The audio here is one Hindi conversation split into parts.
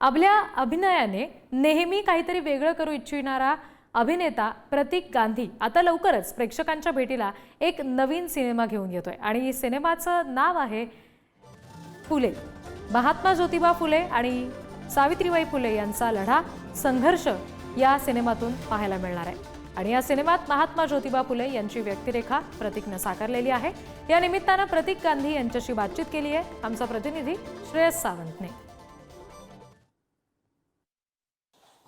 आपल्या अभिनयाने नेहमी काहीतरी वेगळं करू इच्छिणारा अभिनेता प्रतीक गांधी आता लवकरच प्रेक्षकांच्या भेटीला एक नवीन सिनेमा घेऊन येतोय आणि सिनेमाचं नाव आहे फुले। महात्मा ज्योतिबा फुले आणि सावित्रीबाई फुले यांचा लढा संघर्ष या सिनेमातून पाहायला मिळणार आहे आणि या सिनेमात महात्मा ज्योतिबा फुले यांची व्यक्तिरेखा प्रतीकने साकारलेली आहे। या निमित्तानं प्रतीक गांधी यांच्याशी बातचीत केली आहे आमचा प्रतिनिधी श्रेयस सावंतने।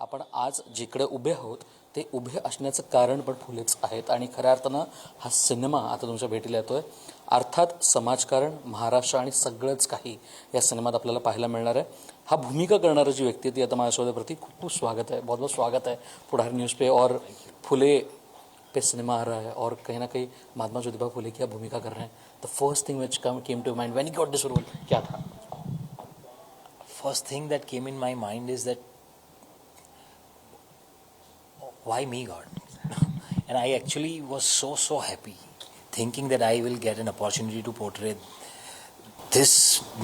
आपण आज जिकडे उभे आहोत ते उभे असण्याचं कारण पण फुलेच आहेत आणि खऱ्या अर्थानं हा सिनेमा आता तुमच्या भेटीला येतोय। अर्थात समाजकारण, महाराष्ट्र आणि सगळंच काही या सिनेमात आपल्याला पाहायला मिळणार आहे। हा भूमिका करणारी जी व्यक्ती ती आता माझ्यासोबत प्रतीक, खूप खूप स्वागत है, बहुत बहुत स्वागत है पुढारी न्यूज़ पे। और फुले पे सिनेमा आ रहा है और कहीं ना कहीं महात्मा ज्योतिबा फुले की आप भूमिका कर रहे हैं। The first thing which came to mind when you got this role क्या था? First thing that came in my mind is that why me, God? And I actually was so happy thinking that I will get an opportunity to portray this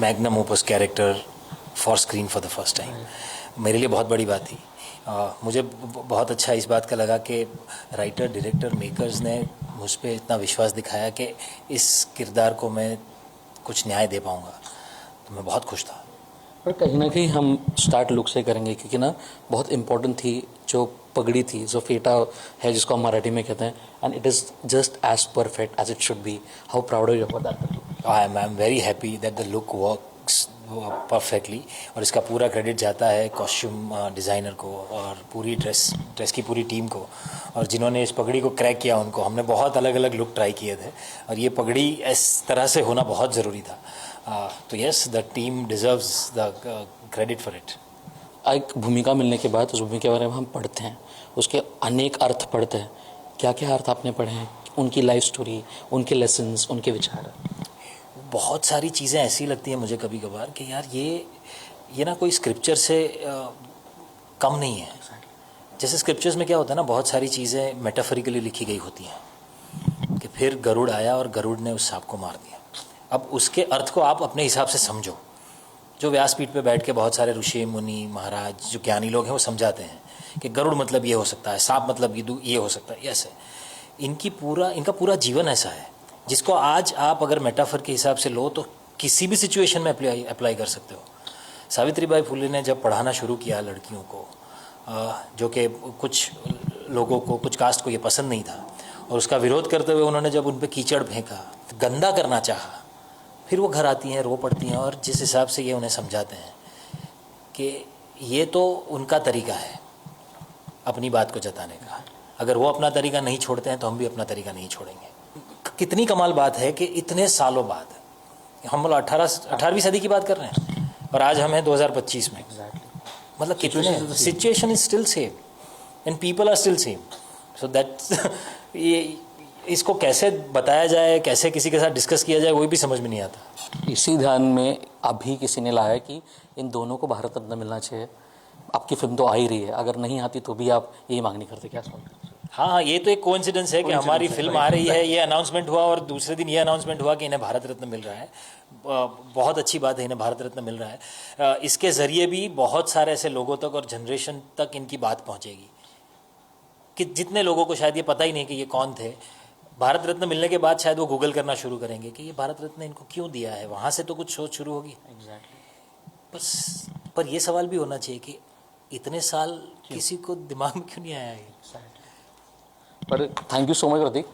magnum opus character for screen for the first time. मेरे लिए बहुत बड़ी बात थी। मुझे बहुत अच्छा इस बात का लगा कि राइटर, डायरेक्टर, मेकर्स ने मुझ पे इतना विश्वास दिखाया कि इस किरदार को मैं कुछ न्याय दे पाऊँगा, तो मैं बहुत खुश था। पर कहीं ना कहीं हम स्टार्ट लुक से करेंगे क्योंकि ना बहुत इंपॉर्टेंट थी जो पगड़ी थी, जो फेटा है जिसको हम मराठी में कहते हैं, and it is just as perfect as it should be. How proud are you for that? I am very happy that the look works perfectly और इसका पूरा क्रेडिट जाता है कॉस्ट्यूम डिज़ाइनर को और पूरी ड्रेस की पूरी टीम को, और जिन्होंने इस पगड़ी को क्रैक किया उनको। हमने बहुत अलग अलग लुक ट्राई किए थे और ये पगड़ी इस तरह से होना बहुत ज़रूरी था। तो yes, the team deserves the credit for it. एक भूमिका मिलने के बाद उस भूमिका के बारे में हम पढ़ते हैं, उसके अनेक अर्थ पढ़ते हैं। क्या क्या अर्थ आपने पढ़े हैं? उनकी लाइफ स्टोरी, उनके लेसन्स, उनके विचार। बहुत सारी चीज़ें ऐसी लगती हैं मुझे कभी कभार कि यार ये ना कोई स्क्रिप्चर से कम नहीं है। जैसे स्क्रिप्चर्स में क्या होता है ना, बहुत सारी चीज़ें मेटाफरिकली लिखी गई होती हैं कि फिर गरुड़ आया और गरुड़ ने उस सांप को मार दिया। अब उसके अर्थ को आप अपने हिसाब से समझो। जो व्यासपीठ पे बैठ के बहुत सारे ऋषि मुनि महाराज जो ज्ञानी लोग हैं वो समझाते हैं कि गरुड़ मतलब ये हो सकता है, सांप मतलब ये हो सकता है, ऐसे इनका पूरा जीवन ऐसा है जिसको आज आप अगर मेटाफर के हिसाब से लो तो किसी भी सिचुएशन में अप्लाई कर सकते हो। सावित्रीबाई फुले ने जब पढ़ाना शुरू किया लड़कियों को, जो कि कुछ लोगों को, कुछ कास्ट को ये पसंद नहीं था, और उसका विरोध करते हुए उन्होंने जब उन पर कीचड़ फेंका, गंदा करना चाहा, फिर वो घर आती हैं, रो पड़ती हैं और जिस हिसाब से ये उन्हें समझाते हैं कि ये तो उनका तरीका है अपनी बात को जताने का। अगर वो अपना तरीका नहीं छोड़ते हैं तो हम भी अपना तरीका नहीं छोड़ेंगे। कितनी कमाल बात है कि इतने सालों बाद हम 18वीं सदी की बात कर रहे हैं और आज हम हैं 2025 में। मतलब कितने situation is still same and people are still same. So that ये इसको कैसे बताया जाए, कैसे किसी के साथ डिस्कस किया जाए, वो भी समझ में नहीं आता। इसी ध्यान में अभी किसी ने लाया कि इन दोनों को भारत रत्न मिलना चाहिए। आपकी फिल्म तो आ ही रही है, अगर नहीं आती तो भी आप यही मांग नहीं करते, क्या सोचते? हाँ, ये तो एक कोइंसिडेंस है कि हमारी फिल्म आ रही है, ये अनाउंसमेंट हुआ और दूसरे दिन ये अनाउंसमेंट हुआ कि इन्हें भारत रत्न मिल रहा है। बहुत अच्छी बात है, इन्हें भारत रत्न मिल रहा है। इसके ज़रिए भी बहुत सारे ऐसे लोगों तक और जनरेशन तक इनकी बात पहुँचेगी कि जितने लोगों को शायद ये पता ही नहीं कि ये कौन थे। भारत रत्न मिलने के बाद शायद वो गूगल करना शुरू करेंगे कि ये भारत रत्न इनको क्यों दिया है, वहाँ से तो कुछ सोच शुरू होगी। बस पर ये सवाल भी होना चाहिए कि इतने साल किसी को दिमाग में क्यों नहीं आया ये। पर thank you so much Prateek.